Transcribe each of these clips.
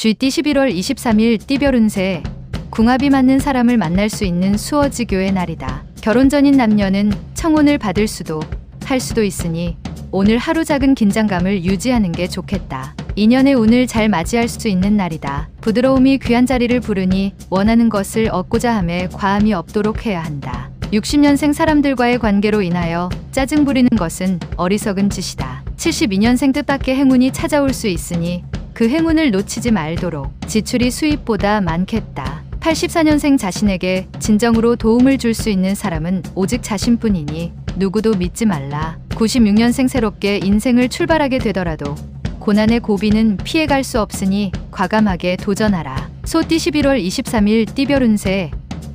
쥐띠 11월 23일 띠별 운세. 궁합이 맞는 사람을 만날 수 있는 수어지교의 날이다. 결혼 전인 남녀는 청혼을 받을 수도 할 수도 있으니 오늘 하루 작은 긴장감을 유지하는 게 좋겠다. 인연의 운을 잘 맞이할 수 있는 날이다. 부드러움이 귀한 자리를 부르니 원하는 것을 얻고자 함에 과함이 없도록 해야 한다. 60년생 사람들과의 관계로 인하여 짜증 부리는 것은 어리석은 짓이다. 72년생 뜻밖의 행운이 찾아올 수 있으니 그 행운을 놓치지 말도록. 지출이 수입보다 많겠다. 84년생 자신에게 진정으로 도움을 줄 수 있는 사람은 오직 자신뿐이니 누구도 믿지 말라. 96년생 새롭게 인생을 출발하게 되더라도 고난의 고비는 피해갈 수 없으니 과감하게 도전하라. 소띠 11월 23일 띠별 운세.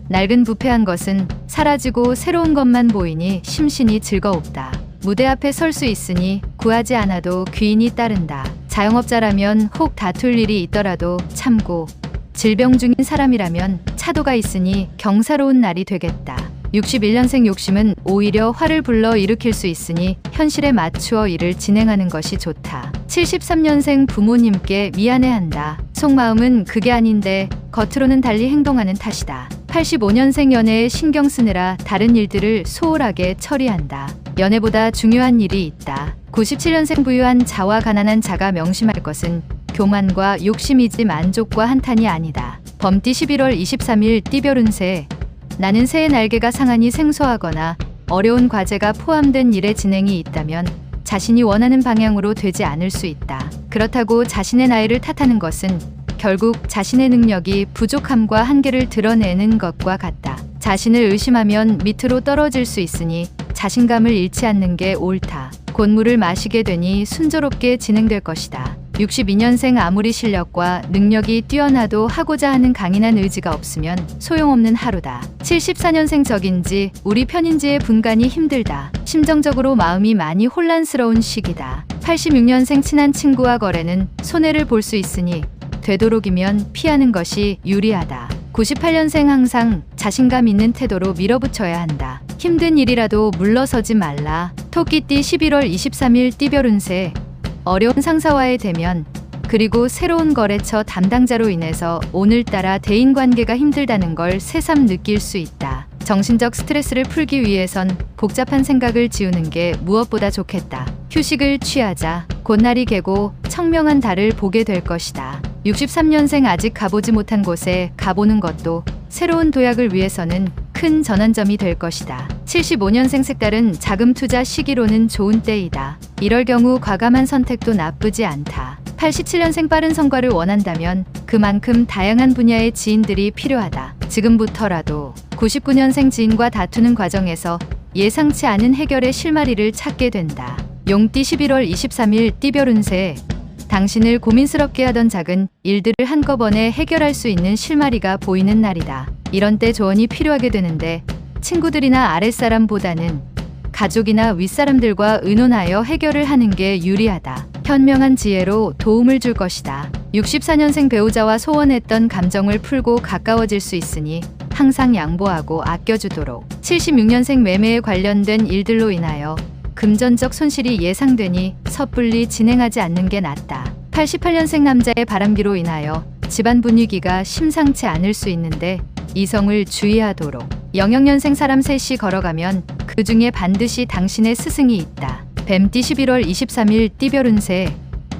낡은 부패한 것은 사라지고 새로운 것만 보이니 심신이 즐거웁다. 무대 앞에 설 수 있으니 구하지 않아도 귀인이 따른다. 자영업자라면 혹 다툴 일이 있더라도 참고, 질병 중인 사람이라면 차도가 있으니 경사로운 날이 되겠다. 61년생 욕심은 오히려 화를 불러 일으킬 수 있으니 현실에 맞추어 일을 진행하는 것이 좋다. 73년생 부모님께 미안해한다. 속마음은 그게 아닌데 겉으로는 달리 행동하는 탓이다. 85년생 연애에 신경 쓰느라 다른 일들을 소홀하게 처리한다. 연애보다 중요한 일이 있다. 97년생 부유한 자와 가난한 자가 명심할 것은 교만과 욕심이지 만족과 한탄이 아니다. 범띠 11월 23일 띠별 운세. 나는 새의 날개가 상하니 생소하거나 어려운 과제가 포함된 일의 진행이 있다면 자신이 원하는 방향으로 되지 않을 수 있다. 그렇다고 자신의 나이를 탓하는 것은 결국 자신의 능력이 부족함과 한계를 드러내는 것과 같다. 자신을 의심하면 밑으로 떨어질 수 있으니 자신감을 잃지 않는 게 옳다. 곧 물을 마시게 되니 순조롭게 진행될 것이다. 62년생 아무리 실력과 능력이 뛰어나도 하고자 하는 강인한 의지가 없으면 소용없는 하루다. 74년생 적인지 우리 편인지의 분간이 힘들다. 심정적으로 마음이 많이 혼란스러운 시기다. 86년생 친한 친구와 거래는 손해를 볼 수 있으니 되도록이면 피하는 것이 유리하다. 98년생 항상 자신감 있는 태도로 밀어붙여야 한다. 힘든 일이라도 물러서지 말라. 토끼띠 11월 23일 띠별 운세. 어려운 상사와의 대면, 그리고 새로운 거래처 담당자로 인해서 오늘따라 대인관계가 힘들다는 걸 새삼 느낄 수 있다. 정신적 스트레스를 풀기 위해선 복잡한 생각을 지우는 게 무엇보다 좋겠다. 휴식을 취하자. 곧 날이 개고 청명한 달을 보게 될 것이다. 63년생 아직 가보지 못한 곳에 가보는 것도 새로운 도약을 위해서는 큰 전환점이 될 것이다. 75년생 색다른 자금 투자 시기로는 좋은 때이다. 이럴 경우 과감한 선택도 나쁘지 않다. 87년생 빠른 성과를 원한다면 그만큼 다양한 분야의 지인들이 필요하다. 지금부터라도. 99년생 지인과 다투는 과정에서 예상치 않은 해결의 실마리를 찾게 된다. 용띠 11월 23일 띠별 운세. 당신을 고민스럽게 하던 작은 일들을 한꺼번에 해결할 수 있는 실마리가 보이는 날이다. 이런 때 조언이 필요하게 되는데 친구들이나 아랫사람보다는 가족이나 윗사람들과 의논하여 해결을 하는 게 유리하다. 현명한 지혜로 도움을 줄 것이다. 64년생 배우자와 소원했던 감정을 풀고 가까워질 수 있으니 항상 양보하고 아껴주도록. 76년생 매매에 관련된 일들로 인하여 금전적 손실이 예상되니 섣불리 진행하지 않는 게 낫다. 88년생 남자의 바람기로 인하여 집안 분위기가 심상치 않을 수 있는데 이성을 주의하도록. 00년생 사람 셋이 걸어가면 그 중에 반드시 당신의 스승이 있다. 뱀띠 11월 23일 띠별 운세.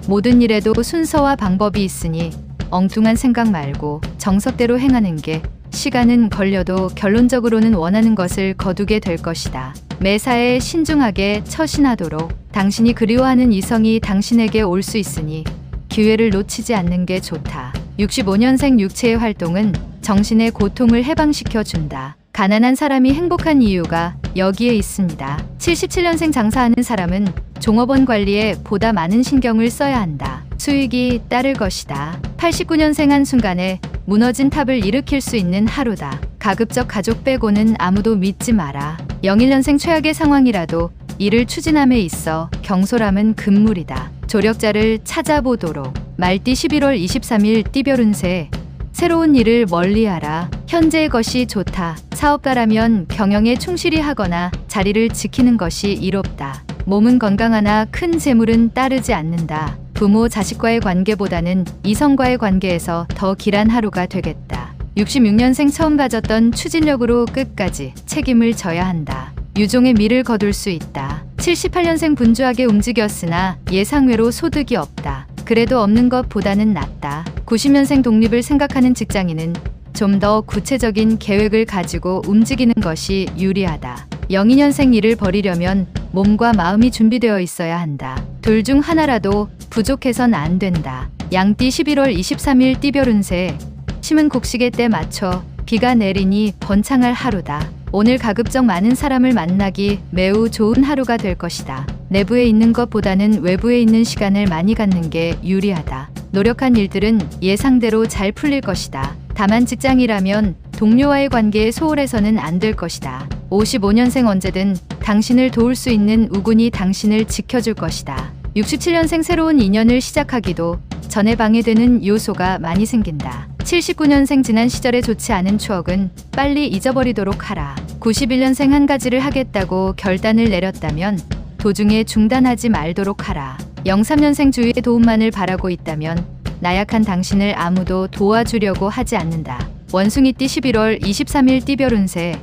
모든 일에도 순서와 방법이 있으니 엉뚱한 생각 말고 정석대로 행하는 게 시간은 걸려도 결론적으로는 원하는 것을 거두게 될 것이다. 매사에 신중하게 처신하도록. 당신이 그리워하는 이성이 당신에게 올 수 있으니 기회를 놓치지 않는 게 좋다. 65년생 육체의 활동은 정신의 고통을 해방시켜 준다. 가난한 사람이 행복한 이유가 여기에 있습니다. 77년생 장사하는 사람은 종업원 관리에 보다 많은 신경을 써야 한다. 수익이 따를 것이다. 89년생 한순간에 무너진 탑을 일으킬 수 있는 하루다. 가급적 가족 빼고는 아무도 믿지 마라. 01년생 최악의 상황이라도 이를 추진함에 있어 경솔함은 금물이다. 조력자를 찾아보도록. 말띠 11월 23일 띠별 운세. 새로운 일을 멀리하라. 현재의 것이 좋다. 사업가라면 경영에 충실히 하거나 자리를 지키는 것이 이롭다. 몸은 건강하나 큰 재물은 따르지 않는다. 부모 자식과의 관계보다는 이성과의 관계에서 더 길한 하루가 되겠다. 66년생 처음 가졌던 추진력으로 끝까지 책임을 져야 한다. 유종의 미를 거둘 수 있다. 78년생 분주하게 움직였으나 예상외로 소득이 없다. 그래도 없는 것보다는 낫다. 90년생 독립을 생각하는 직장인은 좀 더 구체적인 계획을 가지고 움직이는 것이 유리하다. 02년생 일을 벌이려면 몸과 마음이 준비되어 있어야 한다. 둘 중 하나라도 부족해선 안 된다. 양띠 11월 23일 띠별 운세. 심은 곡식의 때 맞춰 비가 내리니 번창할 하루다. 오늘 가급적 많은 사람을 만나기 매우 좋은 하루가 될 것이다. 내부에 있는 것보다는 외부에 있는 시간을 많이 갖는 게 유리하다. 노력한 일들은 예상대로 잘 풀릴 것이다. 다만 직장이라면 동료와의 관계에 소홀해서는 안 될 것이다. 55년생 언제든 당신을 도울 수 있는 우군이 당신을 지켜줄 것이다. 67년생 새로운 인연을 시작하기도 전에 방해되는 요소가 많이 생긴다. 79년생 지난 시절에 좋지 않은 추억은 빨리 잊어버리도록 하라. 91년생 한 가지를 하겠다고 결단을 내렸다면 도중에 중단하지 말도록 하라. 03년생 주위의 도움만을 바라고 있다면 나약한 당신을 아무도 도와주려고 하지 않는다. 원숭이띠 11월 23일 띠별 운세.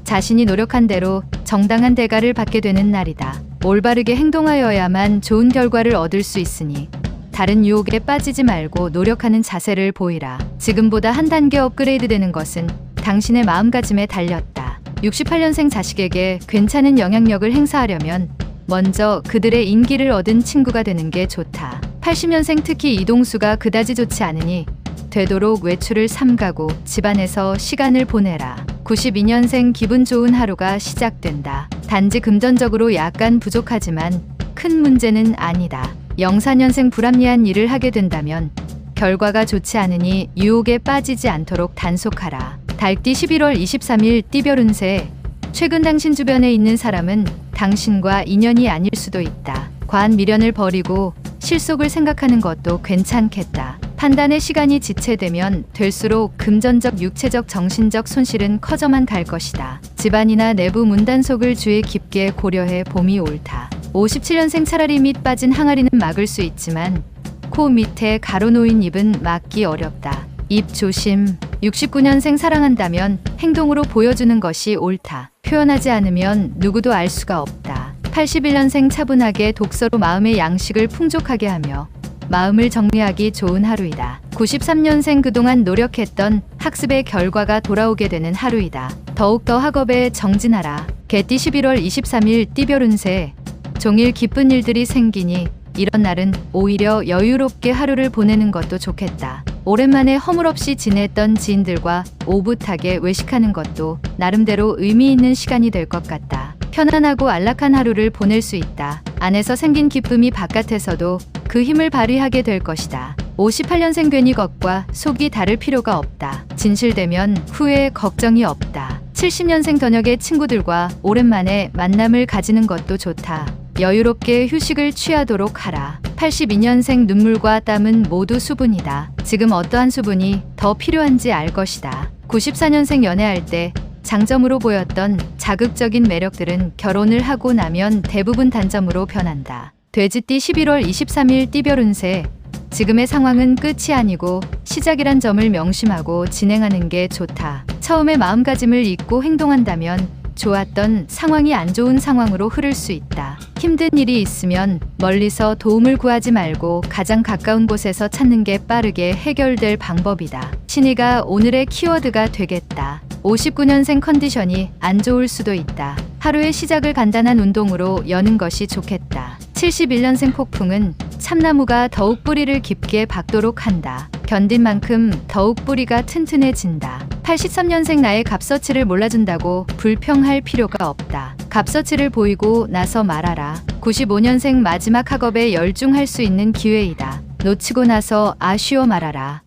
자신이 노력한 대로 정당한 대가를 받게 되는 날이다. 올바르게 행동하여야만 좋은 결과를 얻을 수 있으니 다른 유혹에 빠지지 말고 노력하는 자세를 보이라. 지금보다 한 단계 업그레이드 되는 것은 당신의 마음가짐에 달렸다. 68년생 자식에게 괜찮은 영향력을 행사하려면 먼저 그들의 인기를 얻은 친구가 되는 게 좋다. 80년생 특히 이동수가 그다지 좋지 않으니 되도록 외출을 삼가고 집안에서 시간을 보내라. 92년생 기분 좋은 하루가 시작된다. 단지 금전적으로 약간 부족하지만 큰 문제는 아니다. 04년생 불합리한 일을 하게 된다면 결과가 좋지 않으니 유혹에 빠지지 않도록 단속하라. 달띠 11월 23일 띠별 운세. 최근 당신 주변에 있는 사람은 당신과 인연이 아닐 수도 있다. 과한 미련을 버리고 실속을 생각하는 것도 괜찮겠다. 판단의 시간이 지체되면 될수록 금전적, 육체적, 정신적 손실은 커져만 갈 것이다. 집안이나 내부 문단속을 주의 깊게 고려해 봄이 옳다. 57년생 차라리 밑 빠진 항아리는 막을 수 있지만 코 밑에 가로놓인 입은 막기 어렵다. 입 조심. 69년생 사랑한다면 행동으로 보여주는 것이 옳다. 표현하지 않으면 누구도 알 수가 없다. 81년생 차분하게 독서로 마음의 양식을 풍족하게 하며 마음을 정리하기 좋은 하루이다. 93년생 그동안 노력했던 학습의 결과가 돌아오게 되는 하루이다. 더욱더 학업에 정진하라. 개띠 11월 23일 띠별 운세. 종일 기쁜 일들이 생기니 이런 날은 오히려 여유롭게 하루를 보내는 것도 좋겠다. 오랜만에 허물없이 지냈던 지인들과 오붓하게 외식하는 것도 나름대로 의미 있는 시간이 될 것 같다. 편안하고 안락한 하루를 보낼 수 있다. 안에서 생긴 기쁨이 바깥에서도 그 힘을 발휘하게 될 것이다. 58년생 괜히 겉과 속이 다를 필요가 없다. 진실되면 후에 걱정이 없다. 70년생 저녁에 친구들과 오랜만에 만남을 가지는 것도 좋다. 여유롭게 휴식을 취하도록 하라. 82년생 눈물과 땀은 모두 수분이다. 지금 어떠한 수분이 더 필요한지 알 것이다. 94년생 연애할 때 장점으로 보였던 자극적인 매력들은 결혼을 하고 나면 대부분 단점으로 변한다. 돼지띠 11월 23일 띠별 운세. 지금의 상황은 끝이 아니고 시작이란 점을 명심하고 진행하는 게 좋다. 처음에 마음가짐을 잊고 행동한다면 좋았던 상황이 안 좋은 상황으로 흐를 수 있다. 힘든 일이 있으면 멀리서 도움을 구하지 말고 가장 가까운 곳에서 찾는 게 빠르게 해결될 방법이다. 신의가 오늘의 키워드가 되겠다. 59년생 컨디션이 안 좋을 수도 있다. 하루의 시작을 간단한 운동으로 여는 것이 좋겠다. 71년생 폭풍은 참나무가 더욱 뿌리를 깊게 박도록 한다. 견딘 만큼 더욱 뿌리가 튼튼해진다. 83년생 나의 값어치를 몰라준다고 불평할 필요가 없다. 값어치를 보이고 나서 말하라. 95년생 마지막 학업에 열중할 수 있는 기회이다. 놓치고 나서 아쉬워 말아라.